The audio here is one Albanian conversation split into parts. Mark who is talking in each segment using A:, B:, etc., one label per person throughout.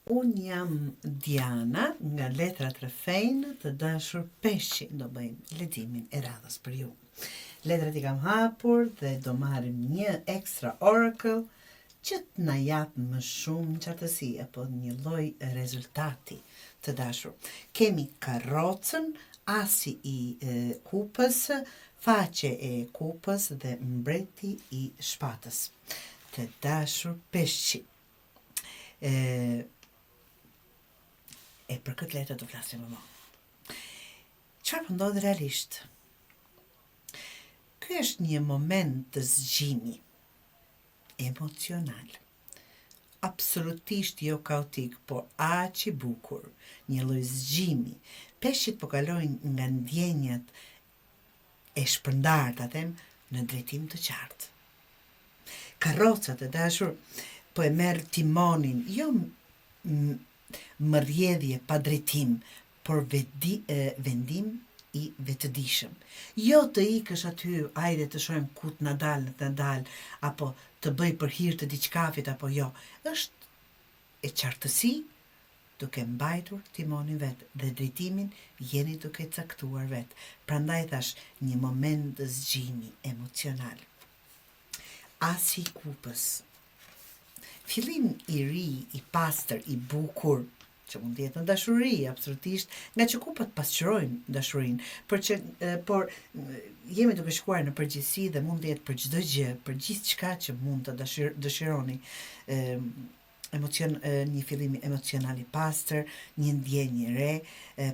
A: Unë jam Diana nga Letrat Rrethejnë të dashur Peshqi. Do bëjmë leximin e radhës për ju. Letrat I kam hapur dhe do marrim një extra oracle që të na jap më shumë qartësi apo një lloj rezultati të dashur. Kemi karrocën, asi I kupës, faqe e kupës dhe mbreti I shpatës. Të dashur Peshqi. E për këtë letër do flasim më vonë. Çfarë po ndodh realisht? Ky është një moment të zgjimi emocional. Absolutisht jo kaotik, por aq I bukur. Një lloj zgjimi. Peshqit po kalojnë nga ndjenjat e shpërndarta, them, në drejtim të qartë. Karrocat e dashur po e merr timonin, jo më rrjedhje pa drejtim, por vendim I vetëdijshëm. Jo të ikësh aty, hajde të shohim ku të na dal, apo të bëj për hir të diçkafit apo jo. Është e qartësi duke mbajtur timonin vet dhe drejtimin jeni duke caktuar vet. Prandaj thash një moment të zgjimi emocional. Asi I kupës. Fillim I ri, I pastër, I bukur, që mund të jetë në dashuri, absolutisht, nga që kupat pasqyrojnë dashurinë, por jemi duke shkuar në përgjithësi dhe mund të jetë për çdo gjë, për gjithçka që mund të dëshironi. Një fillim emocional I pastër, një ndjenjë re,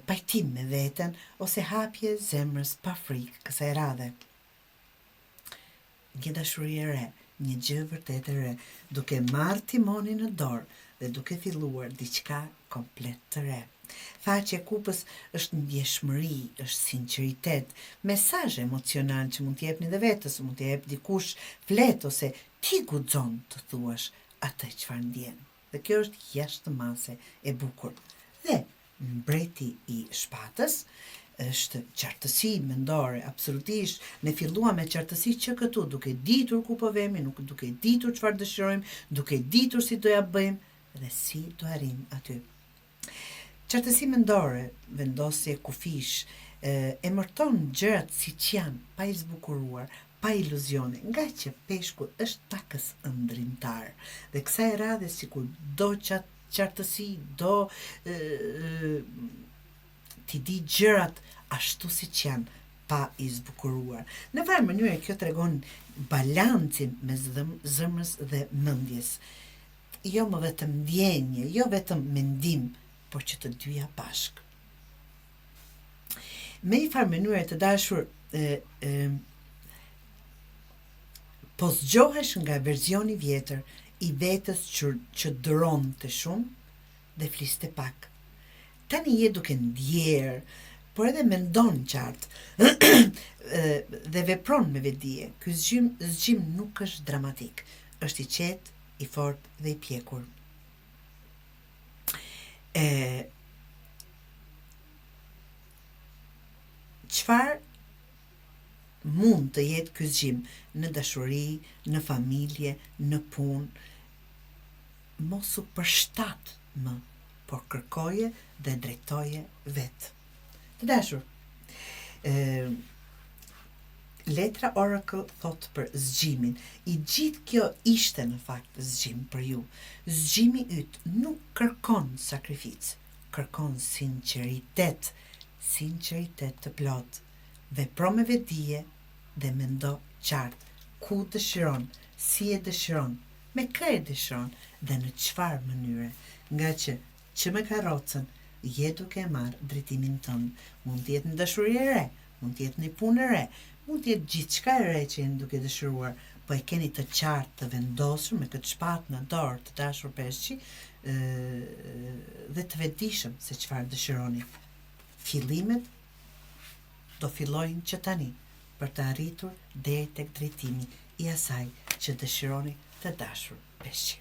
A: pajtim me veten ose hapje zemrës pa frikë, kësaj radhe. Një dashuri e re, një gjë vërtet e re, duke marrë timonin në dorë dhe duke filluar diçka komplet të re. Faqja e kupës është ndjeshmëri, është sinqeritet, mesazh emocional që mund të jepni dhe vetes, mund të jep dikush flet ose ti guxon të thuash atë çfarë ndjen. Dhe kjo është jashtëmase e bukur. Dhe mbreti I shpatës është qartësi mendore, absolutisht. Ne filluam me qartësi që këtu, duke ditur ku po vemi, duke ditur çfarë dëshirojmë, duke ditur si do ja bëjmë dhe si do arrijmë aty. Qartësi mendore, vendosje kufish, emërton gjërat siç janë, pa I zbukuruar, pa iluzione, nga që peshku është pakës ëndrimtar. Dhe kësaj radhe sikur do qartësi, do ti di gjërat ashtu siç janë, pa I zbukuruar. Në farë mënyrë kjo tregon balancin mes zemrës dhe mendjes. Jo më vetëm ndjenje, jo vetëm mendim, por që të dyja bashk. Me një farë mënyrë të dashur, po zgjohesh nga versioni vjetër I vetës që dëronte shumë dhe fliste pak. Tani je duke ndjerë, por edhe mendon qartë dhe vepron me vetdije. Ky zgjim nuk është dramatik, është I qetë, I fortë dhe I pjekur. Çfarë mund të jetë ky zgjim në dashuri, në familje, në punë? Mos u përshtat më, por kërkoje dhe drejtoje vetë. Të dashur, letra Oracle thot për zgjimin. I gjithë kjo ishte në fakt zgjim për ju. Zgjimi yt nuk kërkon sakrificë, kërkon sinqeritet të plot. Vepro me vetdije dhe mendo qartë ku dëshiron, si e dëshiron, me kë e dëshiron dhe në çfarë mënyre, nga që me karrocën je duke marrë drejtimin tënd. Mund të jetë në dashuri e re, mund të jetë në punë e re, mund të jetë gjithçka e re që jeni duke dëshiruar, po e keni të qartë, të vendosur me këtë shpatë në dorë të dashur Peshqi dhe të vetëdijshëm se çfarë dëshironi. Fillimet do fillojnë që tani për të arritur deri tek drejtimi I asaj që dëshironi të dashur Peshqi.